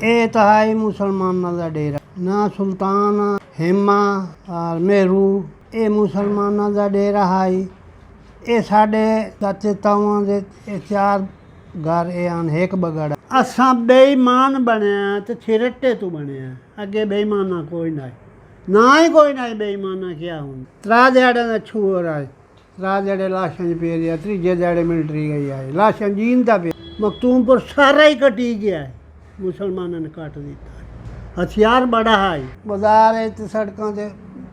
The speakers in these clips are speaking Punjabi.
ਇਹ ਤਾਂ ਹੈ ਮੁਸਲਮਾਨਾਂ ਦਾ ਡੇਰਾ ਨਾ ਸੁਲਤਾਨ ਹਿਮਾ ਔਰ ਮੇਰੂ ਇਹ ਮੁਸਲਮਾਨਾਂ ਦਾ ਡੇਰਾ ਹੈ ਇਹ ਸਾਡੇ ਚਾਚੇ ਤਾਵਾਂ ਦੇ ਇਹ ਚਾਰ ਘਰ ਇਹ ਹਨ ਇੱਕ ਬਗੜ ਅਸਾਂ ਬੇਈਮਾਨ ਬਣਿਆ ਤੇ ਛਿਰਟੇ ਤੋਂ ਬਣਿਆ ਅੱਗੇ ਬੇਈਮਾਨਾ ਕੋਈ ਨਹੀਂ ਨਾ ਹੀ ਕੋਈ ਨਹੀਂ ਬੇਈਮਾਨਾ ਕਿਆ ਹੁਣ ਤਰਾ ਦਿਹਾੜਿਆਂ ਦਾ ਛੂਰ ਆਏ ਤਰਾ ਦਿਹਾੜੇ ਲਾਸ਼ਾਂ 'ਚ ਪੈ ਰਿਹਾ ਤੀਜੇ ਦਿਹਾੜੇ ਮਿਲਟਰੀ ਗਈ ਆਏ ਲਾਸ਼ਾਂ ਜੀਂਦਾ ਪਿਆ ਮਖਤੂਮਪੁਰ ਸਾਰਾ ਹੀ ਕੱਟੀ ਗਿਆ ਮੁਸਲਮਾਨਾਂ ਨੇ ਕੱਟ ਦਿੱਤਾ ਹਥਿਆਰ ਬੜਾ ਹੈ ਬਾਜ਼ਾਰ ਤੇ ਸੜਕਾਂ ਤੇ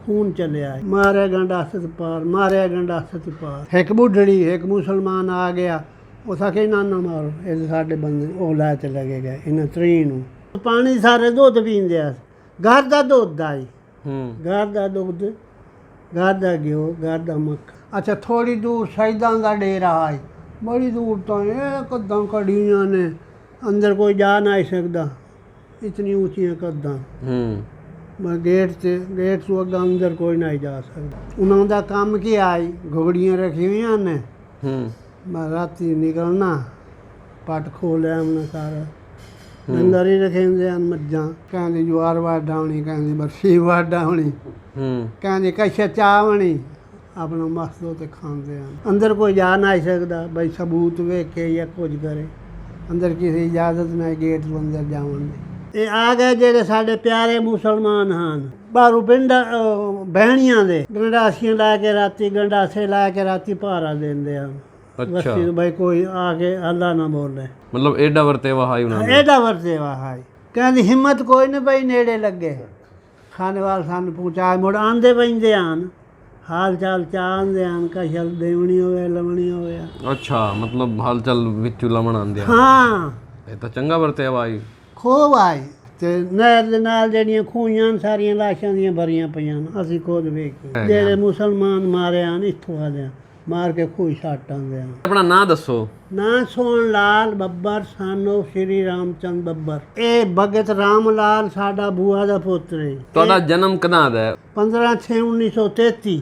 खून चलिया है मारे गंडासे तो पार मारे गंडासे तो पार एक बुढ़ड़ी एक मुसलमान आ गया उस आखे नाना मारो ये साढ़े बंदे वो लै चले गए इन्हें त्रीन पानी सारे दुध पींदे घर का दुध आई घर का दुध घर का घ्यो घर का मक्खन अच्छा थोड़ी दूर शहीदां का डेरा है बड़ी दूर तो कद्दां कड़ियां ने अंदर कोई जा नहीं सकता इतनी ऊँचियाँ कद्दां गेट से गेट ਤੋਂ ਅੱਗੇ ਅੰਦਰ ਕੋਈ ਨਹੀਂ ਜਾ ਸਕਦਾ ਉਹਨਾਂ ਦਾ ਕੰਮ ਕੀ ਆਈ ਘੋੜੀਆਂ ਰੱਖੀ ਹੋਈਆਂ ਨੇ ਮੈਂ ਰਾਤੀ ਨਿਕਲਣਾ ਪੱਟ ਖੋਲਿਆ ਉਹਨੇ ਸਾਰਾ ਡੰਗਰ ਹੀ ਰੱਖੇ ਹੁੰਦੇ ਹਨ ਮੱਝਾਂ ਕਹਿੰਦੇ ਜਵਾਰ ਵਾਢਾਉਣੀ ਕਹਿੰਦੇ ਬਰਫੀ ਵਾਢਾਉਣੀ ਕਹਿੰਦੇ ਕਸ਼ੇ ਚਾਵਣੀ ਆਪਣਾ ਮਸਤੋ ਤੇ ਖਾਂਦੇ ਹਨ ਅੰਦਰ ਕੋਈ ਜਾ ਨਹੀਂ ਸਕਦਾ ਬਈ ਸਬੂਤ ਵੇਖੇ ਜਾਂ ਕੁਝ ਕਰੇ ਅੰਦਰ ਕਿਸੇ ਇਜਾਜ਼ਤ ਨਹੀਂ ਗੇਟ ਤੋਂ ਅੰਦਰ ਜਾਵਣ ਦੀ ਇਹ ਆ ਗਏ ਜਿਹੜੇ ਸਾਡੇ ਪਿਆਰੇ ਮੁਸਲਮਾਨ ਹਨ ਬਾਹਰੋਂ ਪਿੰਡ ਬਹਿਣੀਆਂ ਦੇ ਗੰਡਾਸੀਆਂ ਲੈ ਕੇ ਰਾਤੀ ਗੰਡਾਸੇ ਲੈ ਕੇ ਰਾਤੀ ਪਹਾਰਾ ਦਿੰਦੇ ਹਨ ਅੱਛਾ ਬਈ ਕੋਈ ਆ ਕੇ ਅੱਲਾ ਨਾ ਬੋਲੇ ਮਤਲਬ ਐਡਾ ਵਰਤੇਵਾ ਹੈ ਉਹਨਾਂ ਦਾ ਐਡਾ ਵਰਤੇਵਾ ਹੈ ਕਹਿੰਦੀ ਹਿੰਮਤ ਕੋਈ ਨਹੀਂ ਬਈ ਨੇੜੇ ਲੱਗੇ ਖਾਣੇ ਵਾਲ ਸਾਨੂੰ ਪਹੁੰਚਾਏ ਮੁੜ ਆਂਦੇ ਪੈਂਦੇ ਹਨ ਹਾਲ ਚਾਲ ਚਾਹੁੰਦੇ ਹਨ ਕਸ਼ਲ ਦੇਵਣੀ ਹੋਵੇ ਲਵਣੀ ਹੋਵੇ ਅੱਛਾ ਮਤਲਬ ਹਾਲ ਚਾਲ ਵਿੱਚੋਂ ਲਵਣ ਆਉਂਦੇ ਹਾਂ ਇਹ ਤਾਂ ਚੰਗਾ ਵਰਤੇਵਾ ਹੈ ਖੂਬ ਆਈ ਤੇ ਨਹਿਰ ਦੇ ਨਾਲ ਜਿਹੜੀਆਂ ਖੂਹੀਆਂ ਸਾਰੀਆਂ ਲਾਸ਼ਾਂ ਦੀਆਂ ਭਰੀਆਂ ਪਈਆਂ ਅਸੀਂ ਖੁਦ ਵੇਖੇ ਜਿਹੜੇ ਮੁਸਲਮਾਨ ਮਾਰੇ ਹਨ ਇੱਥੋਂ ਆਦੇ ਮਾਰ ਕੇ ਖੂਹ ਛੱਟ ਆਉਂਦੇ ਹਨ ਆਪਣਾ ਨਾਂ ਦੱਸੋ ਨਾਂ ਸੋਹਣ ਲਾਲ ਬੱਬਰ ਸਾਨੋ ਸ਼੍ਰੀ ਰਾਮਚੰਦ ਬੱਬਰ ਇਹ ਭਗਤ ਰਾਮ ਲਾਲ ਸਾਡਾ ਬੂਆ ਦਾ ਪੁੱਤਰ ਹੈ ਤੁਹਾਡਾ ਜਨਮ ਕਦੋਂ ਦਾ ਹੈ 15/6/1933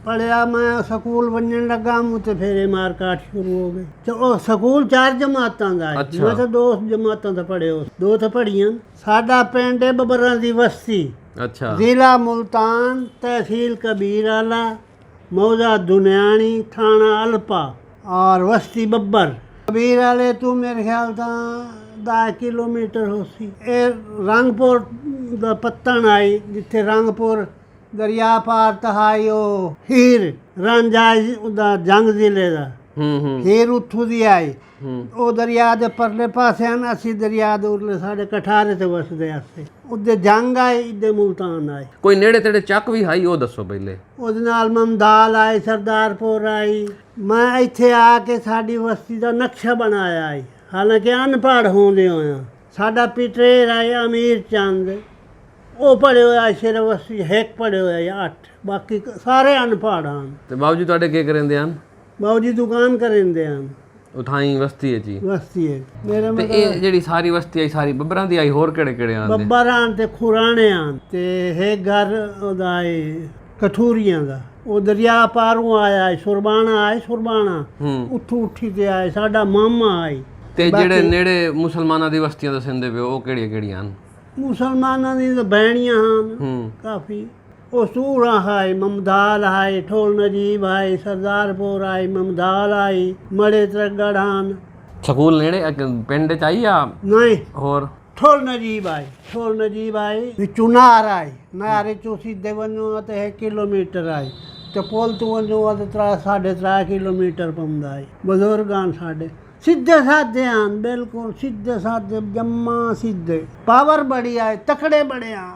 पढ़िया मैं स्कूल बनने लगा हूँ तो फिर मार काट शुरू हो गई तो स्कूल 4 जमातां दा अच्छा। मैं तो 2 जमातां दा पढ़े हो 2 तो पढ़ियां साडा पिंड है बब्बरां दी बस्ती अच्छा जिला मुल्तान तहसील कबीराला मौजा दुनियानी थाना अलपा और बस्ती बब्बर कबीराले तू मेरे ख्याल ता 10 किलोमीटर हो सी ए रंगपुर दा पत्तन आई जिथे रंगपुर दरिया पार तहाई हीर रांझा ਉਹਦਾ ਜੰਗ ਜ਼ਿਲ੍ਹੇ ਦਾ ਹੀਰ ਉੱਥੋਂ ਦੀ ਆਈ ਉਹ ਦਰਿਆ ਦੇ ਪਰਲੇ ਪਾਸੇ ਹਨ ਅਸੀਂ ਦਰਿਆ ਦੇ ਉਰਲੇ ਸਾਡੇ ਕਠਾਰੇ ਤੇ ਵਸਦੇ ਆਸੇ ਉਹਦੇ ਜੰਗ ਆਈ ਇੱਦੇ ਮੁਲਤਾਨ ਆਈ ਕੋਈ ਨੇੜੇ ਤੇੜੇ ਚੱਕ ਵੀ ਹਾਈ ਉਹ ਦੱਸੋ ਪਹਿਲੇ ਉਹਦੇ ਨਾਲ ਮਮਦਾਲ ਆਈ ਸਰਦਾਰਪੁਰ ਆਈ ਮੈਂ ਇੱਥੇ ਆ ਕੇ ਸਾਡੀ ਬਸਤੀ ਦਾ ਨਕਸ਼ਾ ਬਣਾਇਆ ਆਈ ਹਾਲਾਂਕਿ ਅਨਪੜ੍ਹ ਹੁੰਦੇ ਹੋਇਆ ਸਾਡਾ ਪਿਟਰੇਰ ਆਏ ਅਮੀਰ ਚੰਦ ਉਹ ਪੜ੍ਹੇ ਹੋਇਆ ਸਿਰਫ ਅਸੀਂ ਇੱਕ ਪੜ੍ਹੇ ਹੋਇਆ 8 ਬਾਕੀ ਸਾਰੇ ਅਨਪੜ੍ਹ ਹਨ ਤੇ ਬਾਬੂ ਜੀ ਤੁਹਾਡੇ ਕੀ ਕਰਿੰਦੇ ਹਨ ਬਾਬੂ ਜੀ ਦੁਕਾਨ ਕਰਿੰਦੇ ਹਨ ਉਥਾਈ ਬਸਤੀ ਹੈ ਜੀ ਬਸਤੀ ਹੈ ਮੇਰੇ ਤੇ ਇਹ ਜਿਹੜੀ ਸਾਰੀ ਬਸਤੀ ਆਈ ਸਾਰੀ ਬੱਬਰਾਂ ਦੀ ਆਈ ਹੋਰ ਕਿਹੜੇ ਕਿਹੜੇ ਆਂਦੇ ਬੱਬਰਾਂ ਤੇ ਖੁਰਾਣੇ ਹਨ ਤੇ ਇਹ ਘਰ ਉਹਦਾ ਕਠੂਰੀਆਂ ਦਾ ਉਹ ਦਰਿਆ ਪਾਰੋਂ ਆਇਆ ਸੁਰਬਾਨਾ ਆਏ ਸੁਰਬਾਨਾ ਉੱਥੋਂ ਉੱਠੀ ਤੇ ਆਏ ਸਾਡਾ ਮਾਮਾ ਆਈ ਤੇ ਜਿਹੜੇ ਨੇੜੇ ਮੁਸਲਮਾਨਾਂ ਦੀ ਬਸਤੀਆਂ ਦੱਸਦੇ ਪਏ ਉਹ ਕਿਹੜੀਆਂ ਕਿਹੜੀਆਂ ਹਨ ਮੁਸਲਮਾਨਾਂ ਦੀ ਤਾਂ ਬਹਿਣੀਆਂ ਹਨ ਕਾਫੀ ਉਹ ਸੂਰਾ ਹੈ ਮਮਦਾਲ ਹੈ ਠੋਲ ਨਜੀਬ ਹੈ ਸਰਦਾਰਪੁਰ ਹੈ ਮਮਦਾਲ ਹੈ ਮੜੇ ਤਰਗੜ ਹਨ ਸਕੂਲ ਨੇੜੇ ਪਿੰਡ ਚ ਆਈ ਆ ਨਹੀਂ ਹੋਰ ਠੋਲ ਨਜੀਬ ਹੈ ਠੋਲ ਨਜੀਬ ਹੈ ਵਿੱਚੋਂ ਨਾਰ ਹੈ ਨਾਰੇ ਚੋਂ ਸਿੱਧੇ ਵੰਜੋ ਤੇ 1 ਕਿਲੋਮੀਟਰ ਹੈ ਤੇ ਪੁਲ ਤੋਂ ਵੰਜੋ ਤੇ 3.5 ਕਿਲੋਮੀਟਰ ਪੰਦਾ ਹੈ ਬਜ਼ੁਰਗਾਂ ਸਾਡੇ ਸਿੱਧੇ ਸਾਧੇ ਹਨ ਬਿਲਕੁਲ ਸਿੱਧੇ ਸਾਧੇ ਜੰਮਾ ਸਿੱਧੇ ਪਾਵਰ ਬੜੀ ਆਏ ਤਕੜੇ ਬੜੇ ਆ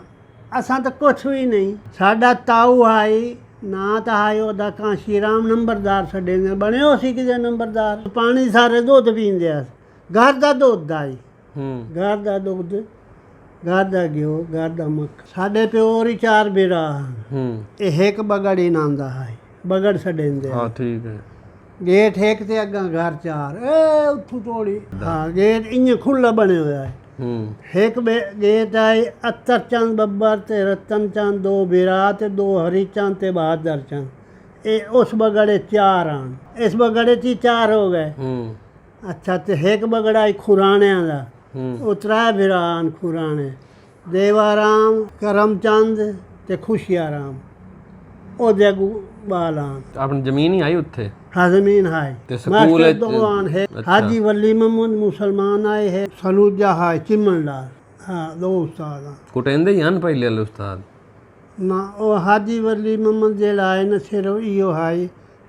ਅਸਾਂ ਤਾਂ ਕੁਛ ਵੀ ਨਹੀਂ ਸਾਡਾ ਤਾਊ ਆਈ ਨਾ ਤਾਂ ਆਏ ਉਹਦਾ ਕਾਂਸ਼ੀ ਰਾਮ ਨੰਬਰਦਾਰ ਛੱਡੇ ਨੇ ਬਣੇ ਹੋ ਸੀ ਕਿਤੇ ਨੰਬਰਦਾਰ ਪਾਣੀ ਸਾਰੇ ਦੁੱਧ ਪੀਂਦੇ ਆ ਘਰ ਦਾ ਦੁੱਧ ਆਈ ਘਰ ਦਾ ਦੁੱਧ ਘਰ ਦਾ ਘਿਓ ਘਰ ਦਾ ਮੱਖ ਸਾਡੇ ਪਿਓਰ ਹੀ 4 ਬੇਰਾ ਇਹ ਇੱਕ ਬਗੜੀ ਨਾਂਦਾ ਹੈ ਬਗੜ ਛੱਡੇਂਦੇ ਹਾਂ ਠੀਕ ਹੈ गेट एक ते अग्गा घर 4 उत्थू तोड़ी हाँ गेट इ'यां खुला बने होया है एक गेट आए अत्तर चंद बब्बर ते रतन चंद 2 बिरा ते 2 हरी चंद ते बहादुर चंद ये उस बगड़े 4 आन इस बगड़े 4 हो गए अच्छा ते एक बगड़ा खुराणियां दा ਉਹ ਤਰਾ ਭਰਾਨ ਖੁਰਾਣੇ ਦੇਵਾਰਾਮ ਕਰਮਚੰਦ ਤੇ ਖੁਸ਼ੀਆਰਾਮ ਉਹਦੇ ਅਗੂ ਬਾਲਾਂ ਆਪਣੀ ਜ਼ਮੀਨ ਹੀ ਆਈ ਉੱਥੇ हाँ जमीन है ਤੇ ਸਕੂਲ मास्टर दुकान है हाजी वली मोहम्मद मुसलमान आए है सलूजा है चिमन लाल हाँ दो उस्ताद हैं। ਕੁਟਿੰਦੇ ਹੀ ਹਨ ਪਹਿਲੇ ਵਾਲੇ ਉਸਤਾਦ ना वो हाजी वली मोहम्मद जेड़ा है ना सिर्फ इो है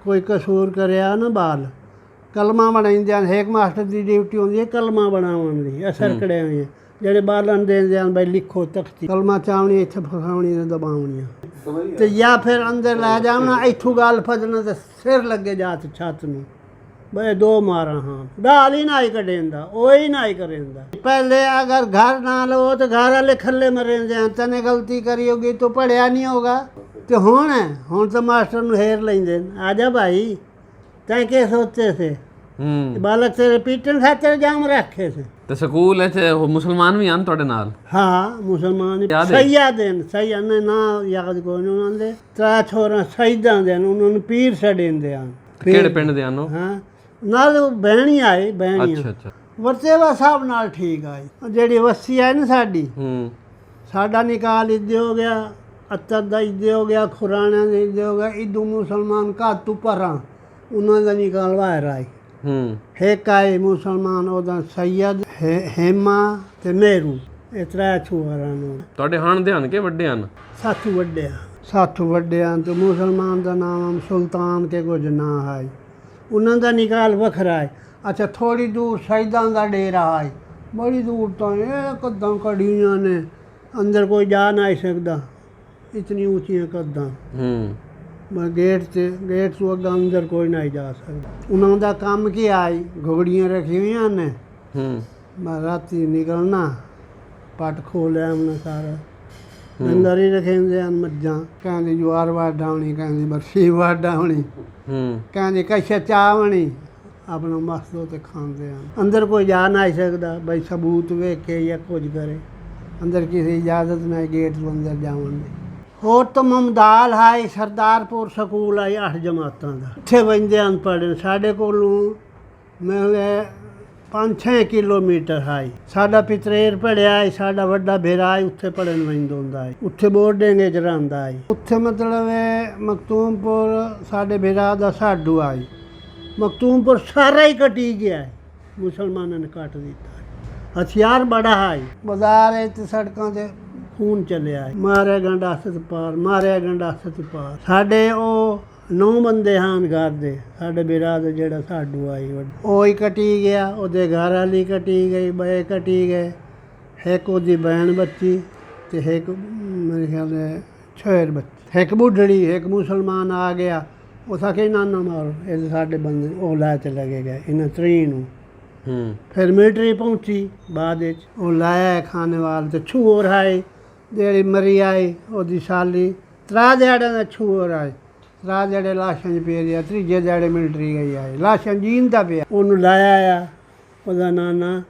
कोई कसूर करया ना बाल कलमा बनाइंदे हैं एक मास्टर की ड्यूटी होंदी है कलमा बनावन दी असर कड़े हुए जेड़े बालन देंदे हैं भाई लिखो तख्ती कलमा चावनी इत्थे फसावनी ते दबावनी ਤੇ ਜਾਂ ਫਿਰ ਅੰਦਰ ਲੈ ਜਾਣਾ ਇੱਥੋਂ ਗੱਲ ਫਜਣਾ ਤੇ ਸਿਰ ਲੱਗੇ ਜਾਤ ਛੱਤ ਨੂੰ ਬਈ ਦੋ ਮਾਰਾਂ ਹਾਂ ਗਾਲ ਹੀ ਨਾ ਹੀ ਕੱਢੇਂਦਾ ਉਹ ਹੀ ਨਾ ਹੀ ਕਰੇਂਦਾ ਪਹਿਲੇ ਅਗਰ ਘਰ ਨਾ ਲਓ ਤੇ ਘਰ ਵਾਲੇ ਖੱਲੇ ਮਰੇਂਦੇ ਆ ਤਨੇ ਗਲਤੀ ਕਰੀ ਹੋਗੀ ਤੂੰ ਪੜਿਆ ਨਹੀਂ ਹੋਗਾ ਤੇ ਹੁਣ ਤਾਂ ਮਾਸਟਰ ਨੂੰ ਹੇਰ ਲੈਂਦੇ ਨੇ ਆ ਜਾ ਭਾਈ ਤੈਂ ਕੀ ਸੋਚੇ ਸੇ ਬਾਲਕ ਤੇਰੇ ਪੀਟਣ ਖਾਤਰ ਜਾਮ ਰੱਖੇ ਸੇ ਤੇ ਸਕੂਲ ਵਿੱਚ ਉਹ ਮੁਸਲਮਾਨ ਵੀ ਹਨ ਤੁਹਾਡੇ ਨਾਲ ਹਾਂ ਮੁਸਲਮਾਨ ਸਈਆ ਨੇ ਨਾ ਯਾਦ ਕੋਈ ਨਹੀਂ ਉਹਨਾਂ ਦੇ ਤਰਾ ਛੋਰਾ ਸਈਦਾਂ ਦੇ ਉਹਨਾਂ ਨੂੰ ਪੀਰ ਛੜੇਂਦੇ ਆ ਕਿਹੜੇ ਪਿੰਡ ਦੇ ਹਨ ਉਹ ਹਾਂ ਨਾਲ ਬਹਿਣੀ ਆਏ ਬਹਿਣੀ ਅੱਛਾ ਵਰਤੇਵਾ ਸਾਹਿਬ ਨਾਲ ਠੀਕ ਆਈ ਜਿਹੜੀ ਵਸੀ ਹੈ ਨਾ ਸਾਡੀ ਸਾਡਾ ਨਿਕਾਲ ਇੱਦੇ ਹੋ ਗਿਆ ਅੱਤਰ ਦਾ ਇੱਦੇ ਹੋ ਗਿਆ ਖੁਰਾਣਾ ਦਾ ਇੱਦੇ ਹੋ ਗਿਆ ਇਦੂ ਮੁਸਲਮਾਨ ਘਰ ਤੋਂ ਪਰਾਂ ਉਹਨਾਂ ਦਾ ਨਿਕਾਲ ਬਾਹਰ ਆਈ ਇੱਕ ਆਏ ਮੁਸਲਮਾਨ ਉਹਦਾ ਸੈਯਦ ਹੇਮਾ ਤੇ ਮੇਰੂ ਇਹ ਤਰਾ ਛੁਆਰਾਂ ਨੂੰ ਤੁਹਾਡੇ ਹਾਣ ਦੇ ਹਨ ਕਿ ਵੱਡੇ ਹਨ ਸਾਥੂ ਵੱਡਿਆਂ ਤੇ ਮੁਸਲਮਾਨ ਦਾ ਨਾਮ ਸੁਲਤਾਨ ਕੇ ਕੁਝ ਨਾ ਹੈ ਉਹਨਾਂ ਦਾ ਨਿਕਾਲ ਵੱਖਰਾ ਹੈ ਅੱਛਾ ਥੋੜੀ ਦੂਰ ਸੈਦਾਂ ਦਾ ਡੇਰਾ ਹੈ ਬੜੀ ਦੂਰ ਤੋਂ ਇਹ ਕਦਾਂ ਕੜੀਆਂ ਨੇ ਅੰਦਰ ਕੋਈ ਜਾ ਨਹੀਂ ਸਕਦਾ ਇਤਨੀ ਉੱਚੀਆਂ ਕਦਾਂ ਗੇਟ ਤੋਂ ਅੱਗੇ ਅੰਦਰ ਕੋਈ ਨਹੀਂ ਜਾ ਸਕਦਾ ਉਹਨਾਂ ਦਾ ਕੰਮ ਕੀ ਆਈ ਘੋੜੀਆਂ ਰੱਖੀ ਹੋਈਆਂ ਨੇ ਰਾਤੀ ਨਿਕਲਣਾ ਪੱਟ ਖੋਲਿਆ ਉਹਨਾਂ ਸਾਰਾ ਅੰਦਰ ਹੀ ਰੱਖੇਂਦੇ ਹਨ ਮੱਝਾਂ ਕਹਿੰਦੇ ਜਵਾਰ ਵਾਢਾਉਣੀ ਕਹਿੰਦੀ ਬਰਫੀ ਵਾਢਾਉਣੀ ਕਹਿੰਦੇ ਕਸ਼ਾ ਚਾਵਣੀ ਆਪਣਾ ਮਸਤੋ ਤੇ ਖਾਂਦੇ ਹਨ ਅੰਦਰ ਕੋਈ ਜਾ ਨਹੀਂ ਸਕਦਾ ਬਈ ਸਬੂਤ ਵੇਖੇ ਜਾਂ ਕੁਝ ਕਰੇ ਅੰਦਰ ਕਿਸੇ ਇਜਾਜ਼ਤ ਨਹੀਂ ਗੇਟ ਤੋਂ ਅੰਦਰ ਜਾਵਣ ਦੀ ਹੋਰ ਤਾਂ ਮਮਦਾਲ ਹੈ ਸਰਦਾਰਪੁਰ ਸਕੂਲ ਹੈ 8 ਜਮਾਤਾਂ ਦਾ ਉੱਥੇ ਬੰਦੇ ਹਨ ਪੜ੍ਹਨ ਸਾਡੇ ਕੋਲੋਂ ਮੈਂ 5-6 ਕਿਲੋਮੀਟਰ ਹੈ ਸਾਡਾ ਪਿਤਰੇਰ ਪੜਿਆ ਹੈ ਸਾਡਾ ਵੱਡਾ ਭੇਰਾ ਹੈ ਉੱਥੇ ਪੜ੍ਹਨ ਵੰਦ ਹੁੰਦਾ ਹੈ ਉੱਥੇ ਬੋਰਡਿੰਗ 'ਚ ਰਹਿੰਦਾ ਹੈ ਉੱਥੇ ਮਤਲਬ ਹੈ ਮਖਤੂਮਪੁਰ ਸਾਡੇ ਭੇਰਾ ਦਾ ਸਾਡੂ ਹੈ ਮਖਤੂਮਪੁਰ ਸਾਰਾ ਹੀ ਕਟੀ ਗਿਆ ਹੈ ਮੁਸਲਮਾਨਾਂ ਨੇ ਕੱਟ ਦਿੱਤਾ ਹੈ ਹਥਿਆਰ ਬੜਾ ਹੈ ਬਾਜ਼ਾਰ ਹੈ ਤੇ ਸੜਕਾਂ 'ਤੇ ਖੂਨ ਚੱਲਿਆ ਹੈ ਮਾਰਿਆ ਗੰਡਾਸਤ ਪਾਰ ਸਾਡੇ ਉਹ 9 ਬੰਦੇ ਹਨ ਘਰ ਦੇ ਸਾਡੇ ਬਿਰਾ ਦਾ ਜਿਹੜਾ ਸਾਡੂ ਆਈ ਉਹ ਹੀ ਕੱਟੀ ਗਿਆ ਉਹਦੇ ਘਰ ਵਾਲੀ ਕੱਟੀ ਗਈ ਬਏ ਕੱਟੀ ਗਏ ਇੱਕ ਉਹਦੀ ਭੈਣ ਬੱਚੀ ਤੇ ਇੱਕ ਮੇਰੇ ਖਿਆਲ ਹੈ ਛੇਰ ਬੱਚੀ ਇੱਕ ਬੁੱਢੜੀ ਇੱਕ ਮੁਸਲਮਾਨ ਆ ਗਿਆ ਉਹ ਸਾਕੇ ਨਾ ਮਾਰੋ ਇਹ ਸਾਡੇ ਬੰਦੇ ਉਹ ਲੈ ਚਲੇ ਗਏ ਇਹਨਾਂ 3 ਨੂੰ ਫਿਰ ਮਿਲਟਰੀ ਪਹੁੰਚੀ ਬਾਅਦ ਵਿੱਚ ਉਹ ਲਾਇਆ ਖਾਣੇ ਵਾਲ ਤੇ ਛੂਰ ਆਏ ਜਿਹੜੀ ਮਰੀ ਆਈ ਉਹਦੀ ਸਾਲੀ 3 ਦਿਹਾੜਿਆਂ ਦਾ ਛੂਰ ਆਏ 3 ਦਿਹਾੜੇ ਲਾਸ਼ਾਂ 'ਚ ਪਏ ਰਿਹਾ 3 ਦਿਹਾੜੇ ਮਿਲਟਰੀ ਗਈ ਆਏ ਲਾਸ਼ਾਂ ਜੀਂਦਾ ਪਿਆ ਉਹਨੂੰ ਲਾਇਆ ਆ ਉਹਦਾ ਨਾਨਾ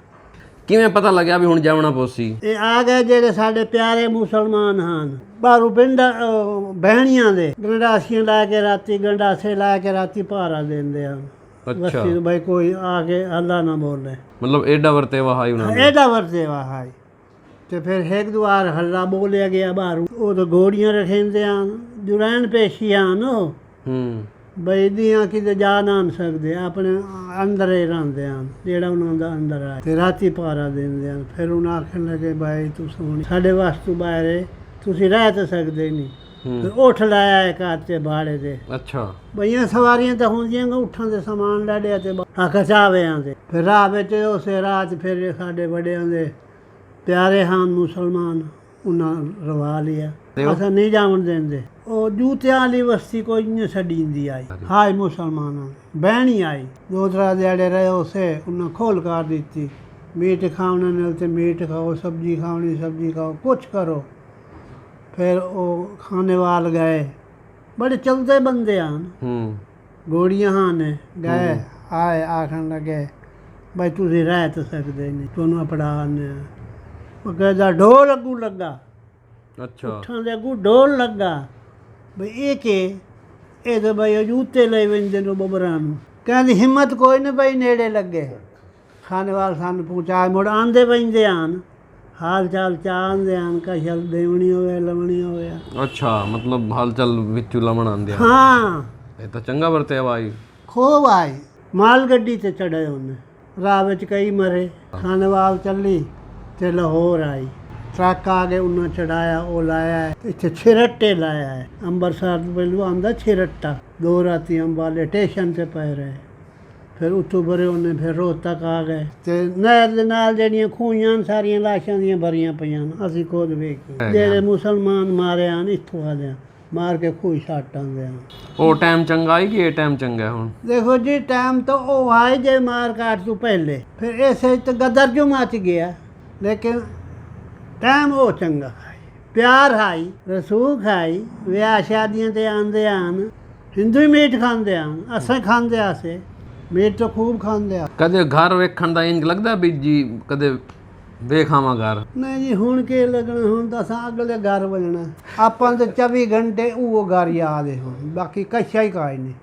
ਕਿਵੇਂ ਪਤਾ ਲੱਗਿਆ ਵੀ ਹੁਣ ਜਾਵਣਾ ਪੋਸੀ ਇਹ ਆ ਗਏ ਜਿਹੜੇ ਸਾਡੇ ਪਿਆਰੇ ਮੁਸਲਮਾਨ ਹਨ ਬਾਹਰੋਂ ਪਿੰਡ ਬਹਿਣੀਆਂ ਦੇ ਗੰਡਾਸੀਆਂ ਲੈ ਕੇ ਰਾਤੀ ਗੰਡਾਸੇ ਲੈ ਕੇ ਰਾਤੀ ਭਾਰਾ ਦਿੰਦੇ ਹਨ ਅੱਛਾ ਭਾਈ ਕੋਈ ਆ ਕੇ ਅੱਲਾ ਨਾ ਬੋਲੇ ਮਤਲਬ ਐਡਾ ਵਰਤੇਵਾ ਹਾਈ ਉਹਨਾਂ ਦਾ ਐਡਾ ਵਰਤੇਵਾ ਹਾਈ ਤੇ ਫਿਰ ਇੱਕ ਦੁਆਰ ਹੱਲਾ ਬੋਲਿਆ ਗਿਆ ਬਾਹਰੋਂ ਉਹ ਤਾਂ ਘੋੜੀਆਂ ਰੱਖੇਂਦੇ ਹਨ ਜੁਰੈਨ ਪੇਸ਼ੀ ਹਨ ਉਹ ਬਈ ਦੀਆਂ ਕਿਤੇ ਜਾ ਨਾ ਸਕਦੇ ਆਪਣੇ ਅੰਦਰ ਹੀ ਰਹਿੰਦੇ ਹਨ ਜਿਹੜਾ ਉਹਨਾਂ ਦਾ ਅੰਦਰ ਆ ਤੇ ਰਾਤੀ ਪਾਰਾ ਦਿੰਦੇ ਹਨ ਫਿਰ ਉਹਨਾਂ ਆਖਣ ਲੱਗੇ ਬਾਈ ਤੂੰ ਸੋਹਣੀ ਸਾਡੇ ਵਾਸਤੇ ਬਾਹਰ ਤੁਸੀਂ ਰਹਿ ਤਾਂ ਸਕਦੇ ਨਹੀਂ ਫਿਰ ਉੱਠ ਲਾਇਆ ਇੱਕ ਹੱਥੇ ਬਾੜੇ ਦੇ ਅੱਛਾ ਬਈਆਂ ਸਵਾਰੀਆਂ ਤਾਂ ਹੁੰਦੀਆਂ ਉੱਠਾਂ ਦੇ ਸਮਾਨ ਲਾੜਿਆ ਤੇ ਖਚਾਵਿਆਂ ਦੇ ਫਿਰ ਰਾਹ ਵਿੱਚ ਉਸੇ ਰਾਤ ਫਿਰ ਸਾਡੇ ਵੱਡਿਆਂ ਦੇ ਪਿਆਰੇ ਹਨ ਮੁਸਲਮਾਨ ਉਹਨਾਂ ਰਵਾ ਲਿਆ ਅਸਾਂ ਨਹੀਂ ਜਾਵਣ ਦਿੰਦੇ ਉਹ ਜੂਤਿਆਂ ਵਾਲੀ ਬਸਤੀ ਕੋਈ ਨਹੀਂ ਛੱਡੀਂਦੀ ਆਈ ਹਾਏ ਮੁਸਲਮਾਨਾਂ ਬਹਿਣੀ ਆਈ 2-3 ਦਿਹਾੜੇ ਰਹੇ ਉਸੇ ਉਹਨਾਂ ਖੋਲ ਕਰ ਦਿੱਤੀ ਮੀਟ ਖਾਣ ਨਾਲ ਤੇ ਮੀਟ ਖਾਓ ਸਬਜ਼ੀ ਖਾਣੀ ਸਬਜ਼ੀ ਖਾਓ ਕੁਛ ਕਰੋ ਫਿਰ ਉਹ ਖਾਣੇ ਵਾਲ ਗਏ ਬੜੇ ਚਲਦੇ ਬੰਦੇ ਹਨ ਗੋੜੀਆਂ ਹਨ ਗਏ ਆਏ ਆਖਣ ਲੱਗੇ ਬਈ ਤੁਸੀਂ ਰਹਿ ਤਾਂ ਸਕਦੇ ਨਹੀਂ ਤੁਹਾਨੂੰ ਪੜਾਉਣੇ ਉਹ ਕਹਿੰਦਾ ਢੋਲ ਅੱਗੂ ਲੱਗਾ ਅੱਛਾ ਉੱਠਾਂ ਦੇ ਅੱਗੂ ਢੋਲ ਲੱਗਾ ਬਈ ਇਹ ਤਾਂ ਬਈ ਜੂਤੇ ਲੈ ਵੰਦੇ ਨੂੰ ਬਬਰਾਂ ਨੂੰ ਕਹਿੰਦੀ ਹਿੰਮਤ ਕੋਈ ਨਾ ਬਈ ਨੇੜੇ ਲੱਗੇ ਖਾਨੇਵਾਲ ਸਾਨੂੰ ਪਹੁੰਚਾਏ ਮੁੜ ਆਂਦੇ ਪੈਂਦੇ ਹਨ ਹਾਲ ਚਾਲ ਚਾਹੁੰਦੇ ਹਨ ਕਸ਼ਲ ਦੇਵਣੀ ਹੋਵੇ ਲਵਣੀ ਹੋਵੇ ਅੱਛਾ ਮਤਲਬ ਹਲਚਲ ਵਿੱਚੋਂ ਲਮਣ ਆਉਂਦੇ ਆ ਹਾਂ ਇਹ ਤਾਂ ਚੰਗਾ ਵਰਤਿਆ ਬਾਈ ਖੂਬ ਆਈ ਮਾਲ ਗੱਡੀ ਤੇ ਚੜੇ ਉਹਨੇ ਰਾਹ ਵਿੱਚ ਕਈ ਮਰੇ ਖਾਨੇਵਾਲ ਚੱਲੀ ਤੇ ਲਾਹੌਰ ਆਈ ਟਰੱਕ ਆ ਕੇ ਉਹਨਾਂ ਚੜਾਇਆ ਉਹ ਲਾਇਆ ਹੈ। ਇੱਥੇ ਛਿਰੱਟੇ ਲਾਇਆ ਹੈ ਅੰਮ੍ਰਿਤਸਰ ਤੋਂ ਪਹਿਲੋਂ ਆਉਂਦਾ ਛਿਰੱਟਾ 2 ਰਾਤੀ ਅੰਬਾਲੇ ਸਟੇਸ਼ਨ ਤੇ ਪਏ ਰਹੇ ਫਿਰ ਉੱਥੋਂ ਭਰੇ ਉਹਨੇ ਫਿਰ ਰੋਹਤਕ ਆ ਗਏ ਤੇ ਨਹਿਰ ਦੇ ਨਾਲ ਜਿਹੜੀਆਂ ਖੂਹੀਆਂ ਸਾਰੀਆਂ ਲਾਸ਼ਾਂ ਦੀਆਂ ਭਰੀਆਂ ਪਈਆਂ ਨੇ ਅਸੀਂ ਖੁਦ ਵੇਖੀ ਜਿਹੜੇ ਮੁਸਲਮਾਨ ਮਾਰੇ ਹਨ ਇੱਥੋਂ ਆ ਗਏ ਮਾਰ ਕੇ ਖੂਹ ਛੱਟ ਆਉਂਦੇ ਹਨ ਉਹ ਟਾਈਮ ਚੰਗਾ ਹੈ ਕਿ ਇਹ ਟਾਈਮ ਚੰਗਾ ਹੈ ਹੁਣ ਦੇਖੋ ਜੀ ਟਾਈਮ ਤਾਂ ਉਹ ਆਏ ਜੇ ਮਾਰ ਕਾਟ ਤੋਂ ਪਹਿਲੇ ਫਿਰ ਇਸੇ ਚ ਗਦਰ ਜੋ ਮਚ ਗਿਆ ਲੇਕਿਨ ਟਾਈਮ ਉਹ ਚੰਗਾ ਹੈ ਪਿਆਰ ਹੈ ਰਸੂਖ ਹੈ ਵਿਆਹ ਸ਼ਾਦੀਆਂ ਤੇ ਆਉਂਦੇ ਹਨ ਹਿੰਦੂ ਹੀ ਮੀਟ ਖਾਂਦੇ ਹਨ ਅਸੀਂ ਖਾਂਦੇ ਆਸੇ ਮੀਟ ਤਾਂ ਖੂਬ ਖਾਂਦੇ ਆ ਕਦੇ ਘਰ ਵੇਖਣ ਦਾ ਇੰਜ ਲੱਗਦਾ ਵੀ ਜੀ ਕਦੇ ਵੇਖਾਵਾਂ ਘਰ ਨਹੀਂ ਜੀ ਹੁਣ ਕੀ ਲੱਗਣਾ ਹੁਣ ਤਾਂ ਅਸਾਂ ਅਗਲੇ ਘਰ ਵਜਣਾ ਆਪਾਂ ਤੇ 24 ਘੰਟੇ ਉਹ ਘਰ ਯਾਦ ਹੈ ਹੁਣ ਬਾਕੀ ਕੱਛਾ ਹੀ ਕਾਇ ਨਹੀਂ